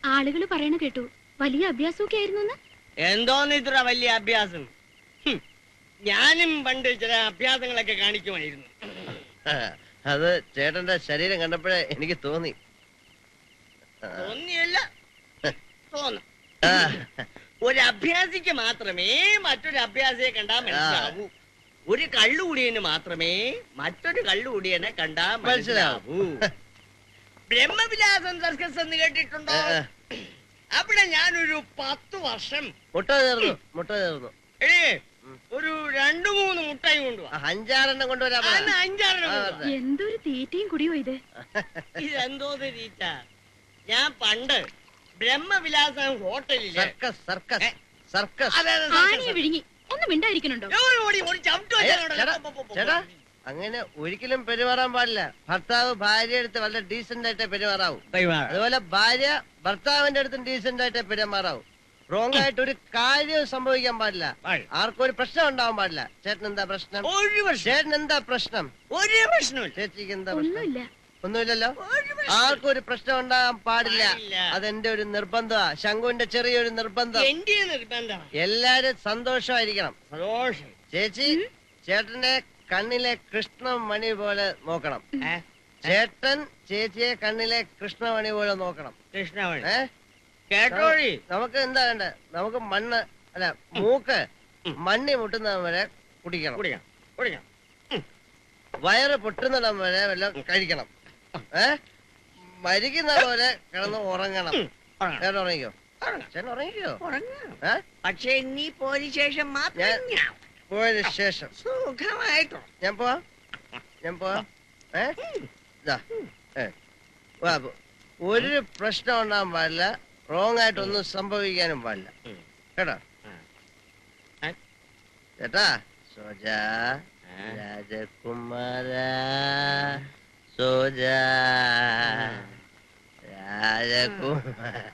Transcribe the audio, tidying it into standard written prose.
ആളുകൾ പറയണ കേട്ടു വലിയ അഭ്യാസമൊക്കെ ആയിരുന്നു. എന്തോന്ന് ഇത്ര വലിയ അഭ്യാസം? ഞാനും പണ്ട് ചില അഭ്യാസങ്ങളൊക്കെ കാണിക്കുമായിരുന്നു. അത് ചേട്ടന്റെ ശരീരം കണ്ടപ്പോഴേ എനിക്ക് തോന്നി. തോന്നിയല്ല, തോന്നും. ഒരു അഭ്യാസിക്ക് മാത്രമേ മറ്റൊരു അഭ്യാസിയെ കണ്ടാ മനസ്സിലാവൂ. ഒരു കള്ളുകൂടിയന് മാത്രമേ മറ്റൊരു കള്ളുകൂടിയനെ കണ്ടാ മനസ്സിലാവൂ. ബ്രഹ്മവിലാസം സർക്കസ് എന്ന് കേട്ടിട്ടുണ്ടോ? അവിടെ ഞാനൊരു 10 വർഷം മുട്ട ചേർന്നു ഒരു 2-3 മുട്ടായി കൊണ്ടുപോവാ. 5-6 കൊണ്ടുവരാം. 5-6 എന്തൊരു തീറ്റയും കുടിയോ ഇത്. ഇതെന്തോ തീറ്റ? ഞാൻ പണ്ട് ബ്രഹ്മവിലാസം ഹോട്ടലില് ആനയെ വിഴുങ്ങി ഒന്ന് മിണ്ടായിരിക്കണുണ്ടോ? ചേട്ടാ, അങ്ങനെ ഒരിക്കലും പെരുമാറാൻ പാടില്ല. ഭർത്താവ് ഭാര്യ അടുത്ത് വളരെ ഡീസന്റ് ആയിട്ടേ പെരുമാറാവൂ. അതുപോലെ ഭാര്യ ഭർത്താവിന്റെ അടുത്തും ഡീസന്റ് ആയിട്ടേ പെരുമാറാവൂ. റോങ് ആയിട്ട് ഒരു കാര്യവും സംഭവിക്കാൻ പാടില്ല. ആർക്കും ഒരു പ്രശ്നം ഉണ്ടാവാൻ പാടില്ല. ചേട്ടൻ എന്താ പ്രശ്നം? ചേട്ടൻ എന്താ പ്രശ്നം? ഒരു പ്രശ്നവും ചേച്ചിക്ക് എന്താ പ്രശ്നം? ഒന്നുമില്ലല്ലോ. ആർക്കും ഒരു പ്രശ്നം ഉണ്ടാകാൻ പാടില്ല. അതെന്റെ ഒരു നിർബന്ധമാ. ശങ്കുവിന്റെ ചെറിയൊരു നിർബന്ധം. എല്ലാരും സന്തോഷമായിരിക്കണം. ചേച്ചി ചേട്ടനെ കണ്ണിലെ കൃഷ്ണമണി പോലെ നോക്കണം. ചേട്ടൻ ചേച്ചിയെ കണ്ണിലെ കൃഷ്ണമണി പോലെ നോക്കണം. കൃഷ്ണമണി നമുക്ക് എന്താ വേണ്ട? നമുക്ക് മണ്ണ് അല്ല മൂക്ക് മണ്ണി മുട്ടുന്നിടം വരെ കുടിക്കണം. വയറ് പൊട്ടുന്നിടം വരെ വല്ലതും കഴിക്കണം. മരിക്കുന്ന പോലെ കിടന്ന് ഉറങ്ങണം. ചേട്ടൻ ഉറങ്ങിക്കോ? ചേട്ടൻ ഉറങ്ങിക്കോ? പക്ഷെ നീ പോയ ശേഷം പോയതിനു ശേഷം സുഖമായിട്ടോ ഞാൻ പോവാ. ഒരു പ്രശ്നം ഉണ്ടാകാൻ പാടില്ല. റോങ് ആയിട്ടൊന്നും സംഭവിക്കാനും പാടില്ല. കേട്ടോ ചേട്ടാ? സോജാ രാജകുമാര സോജാ രാജകുമാര